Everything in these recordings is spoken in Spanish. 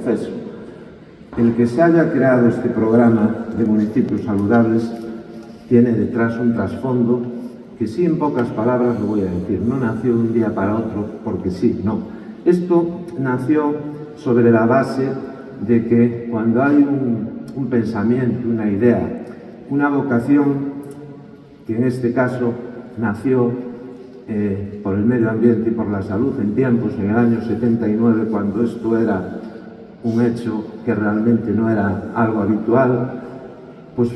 proceso. El que se haya creado este programa de municipios saludables tiene detrás un trasfondo que sí, en pocas palabras lo voy a decir, no nació de un día para otro porque sí, no. Esto nació sobre la base de que cuando hay un pensamiento, una idea, una vocación, que en este caso nació por el medio ambiente y por la salud en tiempos, en el año 79, cuando esto era un hecho que realmente no era algo habitual, pues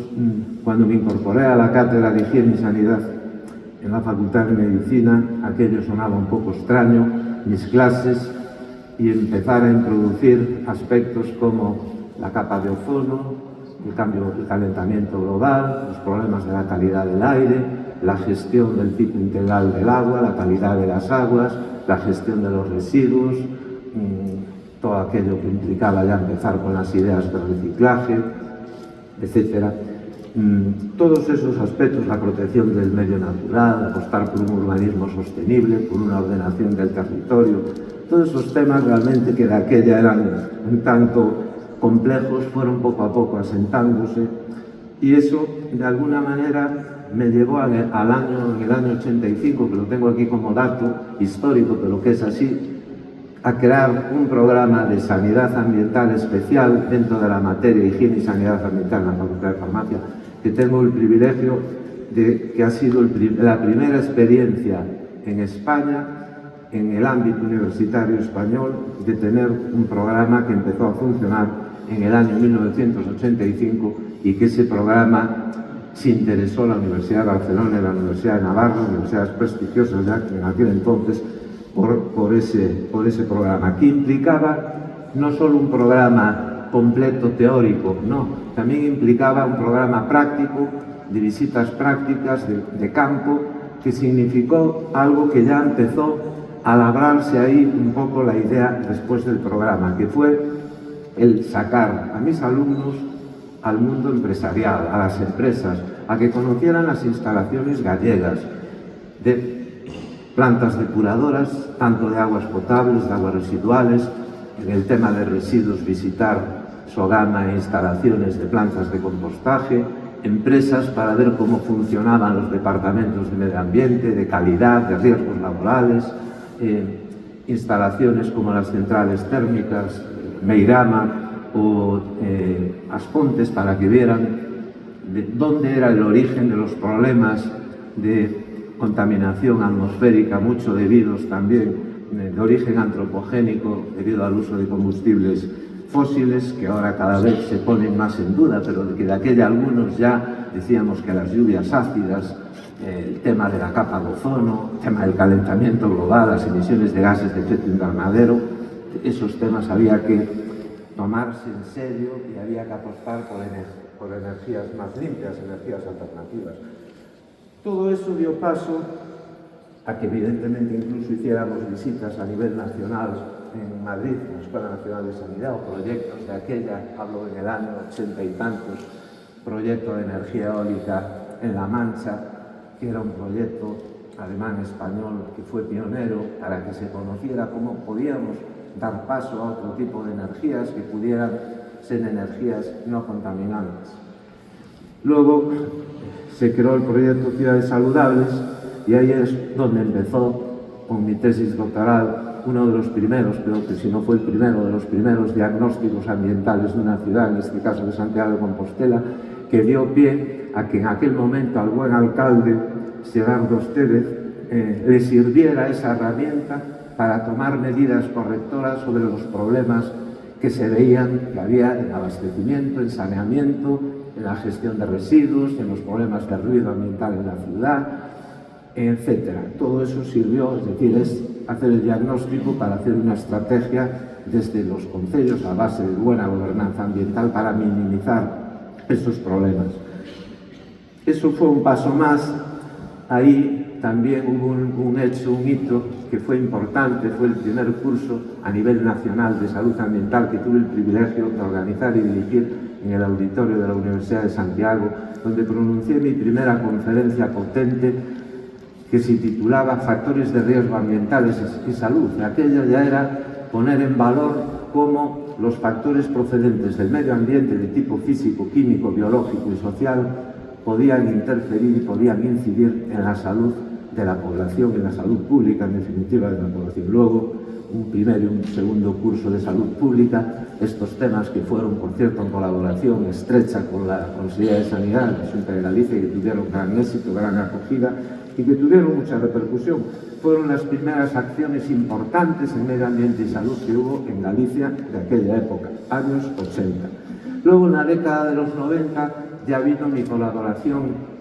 cuando me incorporé a la cátedra de Higiene y Sanidad en la Facultad de Medicina, aquello sonaba un poco extraño, mis clases, y empezar a introducir aspectos como la capa de ozono, el calentamiento global, los problemas de la calidad del aire, la gestión del ciclo integral del agua, la calidad de las aguas, la gestión de los residuos, todo aquello que implicaba ya empezar con las ideas de reciclaje, etcétera. Todos esos aspectos, la protección del medio natural, apostar por un urbanismo sostenible, por una ordenación del territorio, todos esos temas realmente que de aquella eran un tanto complejos, fueron poco a poco asentándose, y eso de alguna manera me llevó en el año 85, que lo tengo aquí como dato histórico, pero que es así, a crear un programa de sanidad ambiental especial dentro de la materia de higiene y sanidad ambiental en la Facultad de Farmacia, que tengo el privilegio de que ha sido la primera experiencia en España, en el ámbito universitario español, de tener un programa que empezó a funcionar en el año 1985 y que ese programa se interesó la Universidad de Barcelona y la Universidad de Navarra, universidades prestigiosas ya en aquel entonces, por ese programa, que implicaba no solo un programa completo teórico, no, también implicaba un programa práctico, de visitas prácticas, de campo, que significó algo que ya empezó a labrarse ahí un poco la idea después del programa, que fue el sacar a mis alumnos al mundo empresarial, a las empresas, a que conocieran las instalaciones gallegas de plantas depuradoras, tanto de aguas potables, de aguas residuales, en el tema de residuos visitar Sogama e instalaciones de plantas de compostaje, empresas para ver cómo funcionaban los departamentos de medio ambiente, de calidad, de riesgos laborales, instalaciones como las centrales térmicas, Meirama o Aspontes, para que vieran de dónde era el origen de los problemas de contaminación atmosférica, mucho debidos también de origen antropogénico debido al uso de combustibles fósiles, que ahora cada vez se ponen más en duda, pero que de aquella algunos ya decíamos que las lluvias ácidas, el tema de la capa de ozono, el tema del calentamiento global, las emisiones de gases de efecto invernadero, esos temas había que tomarse en serio y había que apostar por energías más limpias, energías alternativas. Todo eso dio paso a que evidentemente incluso hiciéramos visitas a nivel nacional en Madrid, en la Escuela Nacional de Sanidad, o proyectos de aquella, hablo en el año 80 y tantos, proyecto de energía eólica en La Mancha, que era un proyecto alemán-español que fue pionero para que se conociera cómo podíamos dar paso a otro tipo de energías que pudieran ser energías no contaminantes. Luego se creó el proyecto Ciudades Saludables y ahí es donde empezó con mi tesis doctoral, uno de los primeros, creo que si no fue el primero, de los primeros diagnósticos ambientales de una ciudad, en este caso de Santiago de Compostela, que dio pie a que en aquel momento al buen alcalde Gerardo Estévez le sirviera esa herramienta para tomar medidas correctoras sobre los problemas que se veían que había en abastecimiento, en saneamiento, en la gestión de residuos, en los problemas de ruido ambiental en la ciudad, etcétera. Todo eso sirvió, es decir, es hacer el diagnóstico para hacer una estrategia desde los concellos a base de buena gobernanza ambiental para minimizar esos problemas. Eso fue un paso más. Ahí también hubo un hecho, un hito que fue importante, fue el primer curso a nivel nacional de salud ambiental que tuve el privilegio de organizar y dirigir en el auditorio de la Universidad de Santiago, donde pronuncié mi primera conferencia potente que se titulaba Factores de riesgo ambientales y salud. Aquella ya era poner en valor cómo los factores procedentes del medio ambiente de tipo físico, químico, biológico y social podían interferir y podían incidir en la salud de la población, en la salud pública, en definitiva, de la población. Luego, un primer y un segundo curso de salud pública, estos temas que fueron, por cierto, en colaboración estrecha con la Consejería de Sanidad, la Xunta de Galicia, que tuvieron gran éxito, gran acogida y que tuvieron mucha repercusión. Fueron las primeras acciones importantes en medio ambiente y salud que hubo en Galicia de aquella época, años 80. Luego, en la década de los 90, ya vino mi colaboración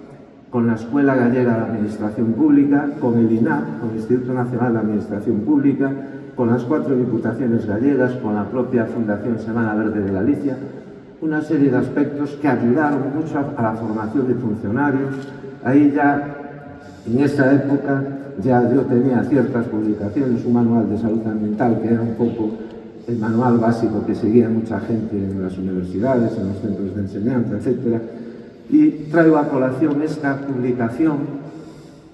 con la Escuela Gallega de Administración Pública, con el INAP, con el Instituto Nacional de Administración Pública, con las 4 diputaciones gallegas, con la propia Fundación Semana Verde de Galicia, una serie de aspectos que ayudaron mucho a la formación de funcionarios. Ahí ya, en esa época, ya yo tenía ciertas publicaciones, un manual de salud ambiental que era un poco el manual básico que seguía mucha gente en las universidades, en los centros de enseñanza, etc. Y traigo a colación esta publicación,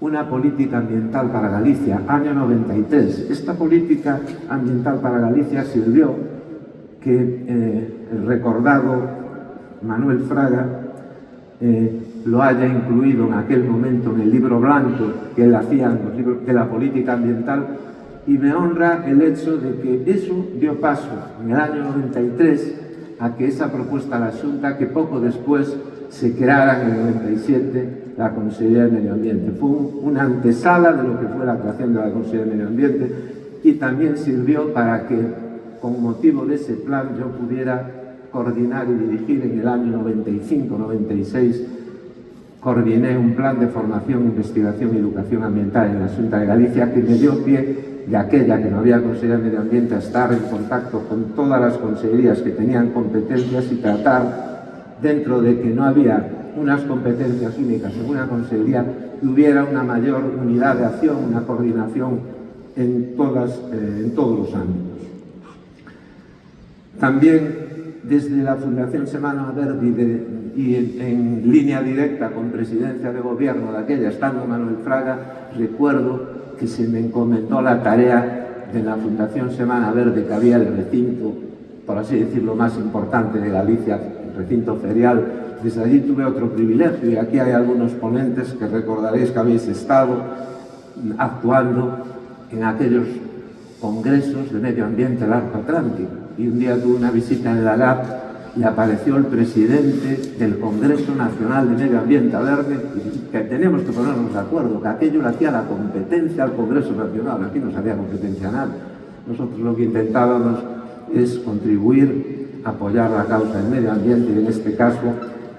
Una política ambiental para Galicia, año 93. Esta política ambiental para Galicia sirvió que el recordado Manuel Fraga lo haya incluido en aquel momento en el libro blanco que él hacía de la política ambiental, y me honra el hecho de que eso dio paso en el año 93 a que esa propuesta a la Xunta, que poco después se creara en el 97 la Consejería de Medio Ambiente. Fue una antesala de lo que fue la creación de la Consejería de Medio Ambiente, y también sirvió para que, con motivo de ese plan, yo pudiera coordinar y dirigir en el año 95-96, coordiné un plan de formación, investigación y educación ambiental en la Xunta de Galicia, que me dio pie, de aquella que no había Consejería de Medio Ambiente, a estar en contacto con todas las consejerías que tenían competencias y tratar, dentro de que no había unas competencias únicas en una consejería, que hubiera una mayor unidad de acción, una coordinación en todos los ámbitos. También desde la Fundación Semana Verde y en línea directa con presidencia de gobierno de aquella, estando Manuel Fraga, recuerdo que se me encomendó la tarea de la Fundación Semana Verde, que había el recinto, por así decirlo, más importante de Galicia, el recinto ferial. Desde allí tuve otro privilegio, y aquí hay algunos ponentes que recordaréis que habéis estado actuando en aquellos congresos de medio ambiente del Arco Atlántico. Y un día tuve una visita en la LAB y apareció el presidente del Congreso Nacional de Medio Ambiente Verde, y que tenemos que ponernos de acuerdo, que aquello le hacía la competencia al Congreso Nacional. Aquí no sabía competencia nada. Nosotros lo que intentábamos es contribuir, apoyar la causa del medio ambiente, y en este caso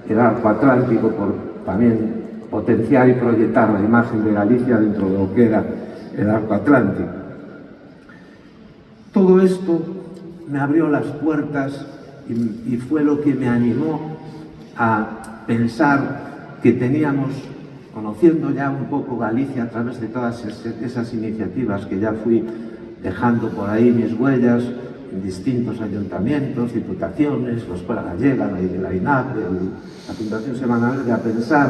el Arco Atlántico, por también potenciar y proyectar la imagen de Galicia dentro de lo que era el Arco Atlántico. Todo esto me abrió las puertas y fue lo que me animó a pensar que teníamos, conociendo ya un poco Galicia a través de todas esas iniciativas que ya fui dejando por ahí mis huellas en distintos ayuntamientos, diputaciones, la Escuela Gallega, la INAP, la Fundación Semana Verde, a pensar.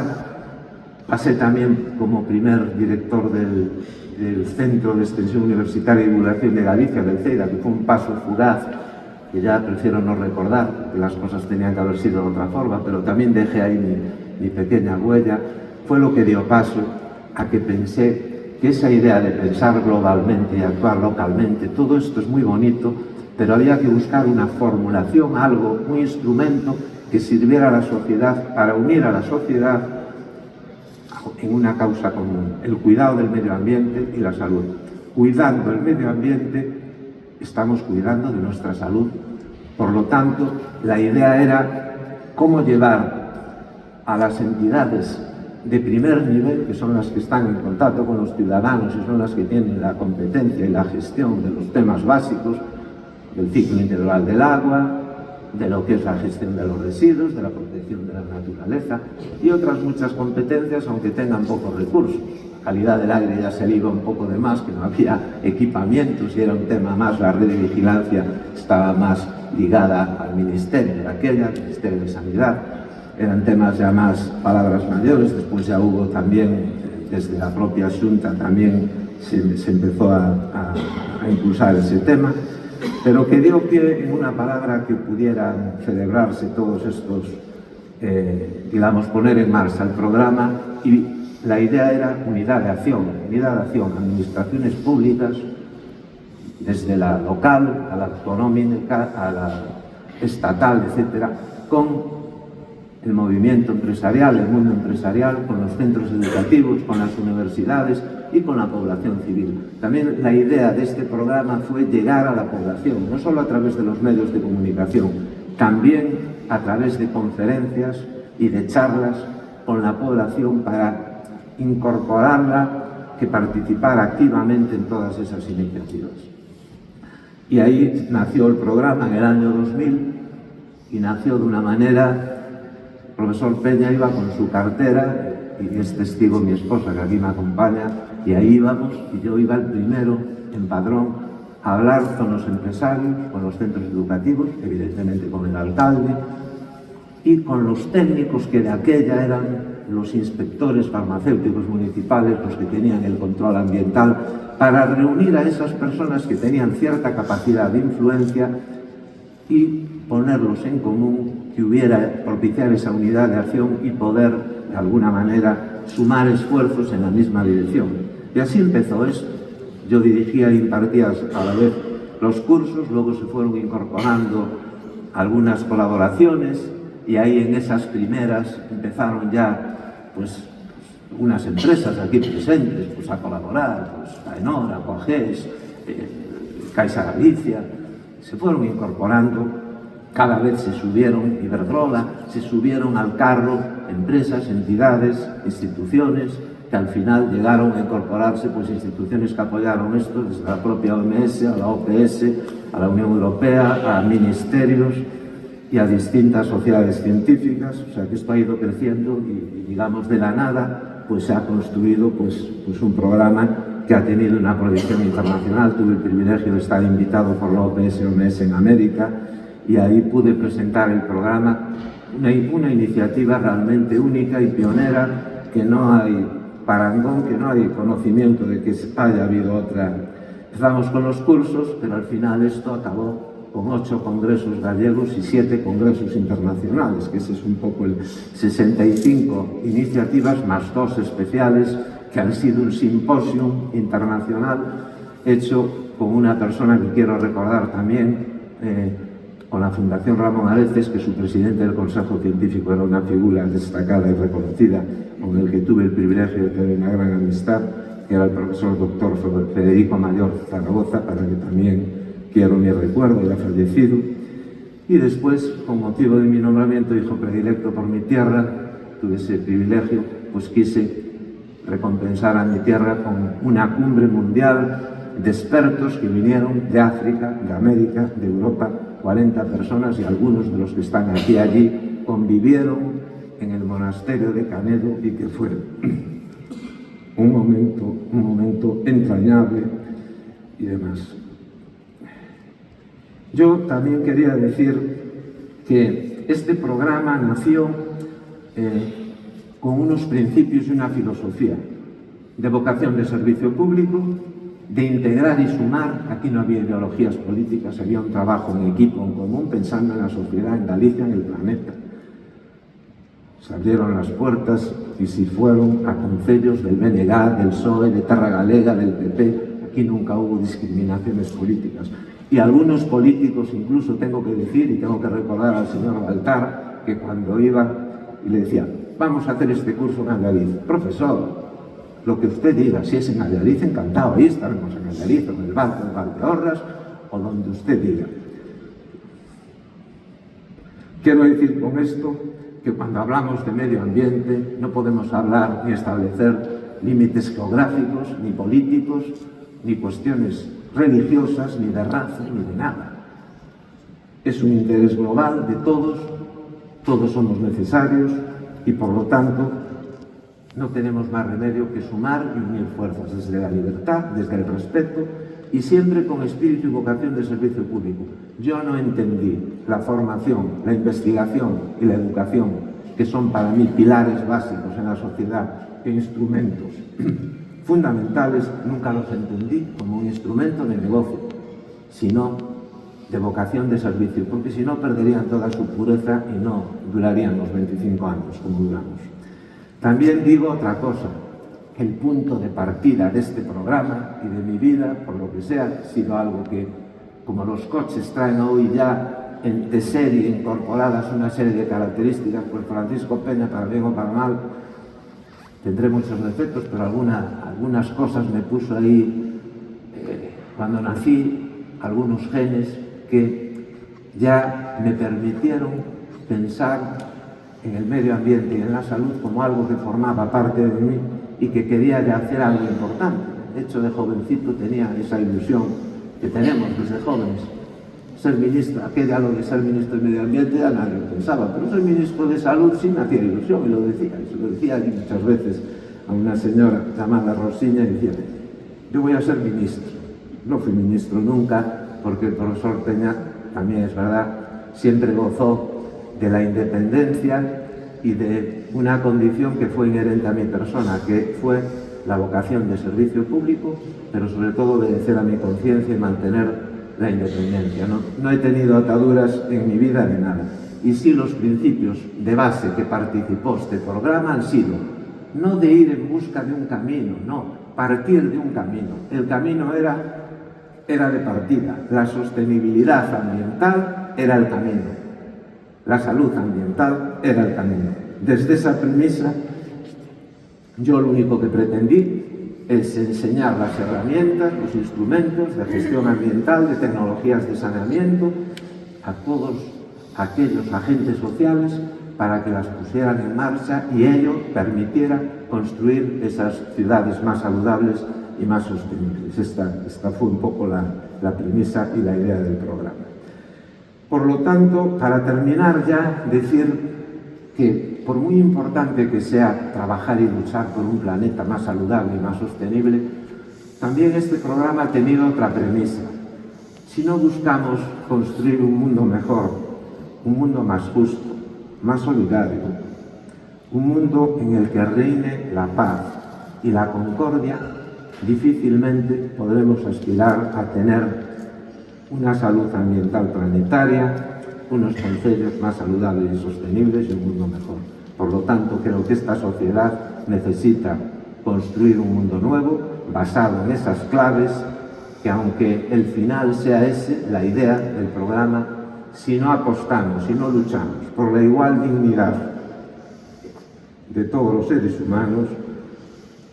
Pasé también como primer director del Centro de Extensión Universitaria y Divulgación de Galicia, del CEIDA, que fue un paso fugaz, que ya prefiero no recordar, porque las cosas tenían que haber sido de otra forma, pero también dejé ahí mi pequeña huella. Fue lo que dio paso a que pensé que esa idea de pensar globalmente y actuar localmente, todo esto es muy bonito, pero había que buscar una formulación, algo, un instrumento que sirviera a la sociedad, para unir a la sociedad en una causa común: el cuidado del medio ambiente y la salud. Cuidando el medio ambiente, estamos cuidando de nuestra salud. Por lo tanto, la idea era cómo llevar a las entidades de primer nivel, que son las que están en contacto con los ciudadanos y son las que tienen la competencia y la gestión de los temas básicos, del ciclo integral del agua, de lo que es la gestión de los residuos, de la protección de la naturaleza y otras muchas competencias, aunque tengan pocos recursos. La calidad del aire ya se le iba un poco de más, que no había equipamientos y era un tema más, la red de vigilancia estaba más ligada al Ministerio de aquella, al Ministerio de Sanidad. Eran temas ya más palabras mayores. Después ya hubo también, desde la propia Xunta también se empezó a impulsar ese tema. pero que dio pie en una palabra que pudieran celebrarse todos estos, digamos, poner en marcha el programa, y la idea era unidad de acción, administraciones públicas, desde la local a la autonómica, a la estatal, etcétera, con el movimiento empresarial, el mundo empresarial, con los centros educativos, con las universidades y con la población civil. También la idea de este programa fue llegar a la población, no solo a través de los medios de comunicación, también a través de conferencias y de charlas con la población para incorporarla, que participara activamente en todas esas iniciativas. Y ahí nació el programa en el año 2000 y nació de una manera. El profesor Peña iba con su cartera, y es testigo mi esposa que aquí me acompaña, y ahí íbamos, y yo iba el primero en Padrón a hablar con los empresarios, con los centros educativos, evidentemente con el alcalde, y con los técnicos que de aquella eran los inspectores farmacéuticos municipales, los que tenían el control ambiental, para reunir a esas personas que tenían cierta capacidad de influencia y ponerlos en común, que hubiera, propiciar esa unidad de acción y poder, de alguna manera, sumar esfuerzos en la misma dirección. Y así empezó esto. Yo dirigía e impartía a la vez los cursos, luego se fueron incorporando algunas colaboraciones, y ahí en esas primeras empezaron ya, pues, unas empresas aquí presentes, pues, a colaborar, pues, Aenora, Coagés, Caixa Galicia, se fueron incorporando. Cada vez se subieron, Iberdrola, se subieron al carro empresas, entidades, instituciones, que al final llegaron a incorporarse, pues, instituciones que apoyaron esto, desde la propia OMS, a la OPS, a la Unión Europea, a ministerios y a distintas sociedades científicas. O sea que esto ha ido creciendo y digamos, de la nada, pues se ha construido pues un programa que ha tenido una proyección internacional. Tuve el privilegio de estar invitado por la OPS-OMS en América, y ahí pude presentar el programa, una iniciativa realmente única y pionera, que no hay parangón, que no hay conocimiento de que haya habido otra. Empezamos con los cursos, pero al final esto acabó con 8 congresos gallegos y 7 congresos internacionales, que ese es un poco el 65 iniciativas más 2 especiales, que han sido un simposio internacional hecho con una persona que quiero recordar también, con la Fundación Ramón Areces, que su presidente del Consejo Científico era una figura destacada y reconocida, con el que tuve el privilegio de tener una gran amistad, que era el profesor doctor Federico Mayor Zaragoza, para que también quiero mi recuerdo, ya fallecido. Y después, con motivo de mi nombramiento hijo predilecto por mi tierra, tuve ese privilegio, pues quise recompensar a mi tierra con una cumbre mundial de expertos que vinieron de África, de América, de Europa, 40 personas, y algunos de los que están aquí allí convivieron en el monasterio de Canedo, y que fue un momento entrañable y demás. Yo también quería decir que este programa nació con unos principios y una filosofía de vocación de servicio público, de integrar y sumar. Aquí no había ideologías políticas, había un trabajo en equipo, en común, pensando en la sociedad, en Galicia, en el planeta. Se abrieron las puertas y se fueron a concellos del BNG, del PSOE, de Terra Galega, del PP. Aquí nunca hubo discriminaciones políticas. Y algunos políticos, incluso tengo que decir, y tengo que recordar al señor Baltar, que cuando iba y le decía, vamos a hacer este curso en Allariz. Profesor, lo que usted diga, si es en Allariz, encantado, ahí estaremos en Allariz, en el Banco de Valdeorras, o donde usted diga. Quiero decir con esto que cuando hablamos de medio ambiente no podemos hablar ni establecer límites geográficos, ni políticos, ni cuestiones religiosas, ni de raza, ni de nada. Es un interés global de todos, todos somos necesarios y por lo tanto no tenemos más remedio que sumar y unir fuerzas desde la libertad, desde el respeto y siempre con espíritu y vocación de servicio público. Yo no entendí la formación, la investigación y la educación, que son para mí pilares básicos en la sociedad e instrumentos fundamentales, nunca los entendí como un instrumento de negocio, sino de vocación de servicio, porque si no perderían toda su pureza y no durarían los 25 años como duramos. También digo otra cosa, que el punto de partida de este programa y de mi vida, por lo que sea, ha sido algo que, como los coches traen hoy ya de serie incorporadas una serie de características, pues Francisco Peña, para bien o para mal, tendré muchos defectos, pero algunas cosas me puso ahí cuando nací, algunos genes que ya me permitieron pensar en el medio ambiente y en la salud como algo que formaba parte de mí y que quería ya hacer algo importante. De hecho, de jovencito tenía esa ilusión que tenemos desde jóvenes. Ser ministro, aquella lo de ser ministro de Medio Ambiente ya nadie lo pensaba, pero ser ministro de Salud sí me hacía ilusión y lo decía. Y se lo decía allí muchas veces a una señora llamada Rosiña y decía, yo voy a ser ministro. No fui ministro nunca, porque el profesor Peña, también es verdad, siempre gozó de la independencia y de una condición que fue inherente a mi persona, que fue la vocación de servicio público, pero sobre todo obedecer a mi conciencia y mantener la independencia. No he tenido ataduras en mi vida de nada. Y sí, los principios de base que participó este programa han sido no de ir en busca de un camino, no, partir de un camino. El camino era de partida. La sostenibilidad ambiental era el camino. La salud ambiental era el camino. Desde esa premisa, yo lo único que pretendí es enseñar las herramientas, los instrumentos de gestión ambiental, de tecnologías de saneamiento a todos aquellos agentes sociales para que las pusieran en marcha y ello permitiera construir esas ciudades más saludables y más sostenibles. Esta fue un poco la premisa y la idea del programa. Por lo tanto, para terminar ya, decir que por muy importante que sea trabajar y luchar por un planeta más saludable y más sostenible, también este programa ha tenido otra premisa. Si no buscamos construir un mundo mejor, un mundo más justo, más solidario, un mundo en el que reine la paz y la concordia, difícilmente podremos aspirar a tener una salud ambiental planetaria, unos concellos más saludables y sostenibles y un mundo mejor. Por lo tanto, creo que esta sociedad necesita construir un mundo nuevo, basado en esas claves, que aunque el final sea ese, la idea del programa, si no apostamos, si no luchamos por la igual dignidad de todos los seres humanos,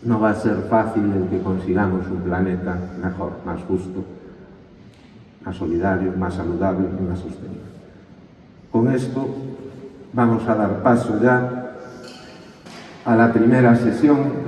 no va a ser fácil el que consigamos un planeta mejor, más justo, más solidario, más saludable y más sostenible. Con esto vamos a dar paso ya a la primera sesión.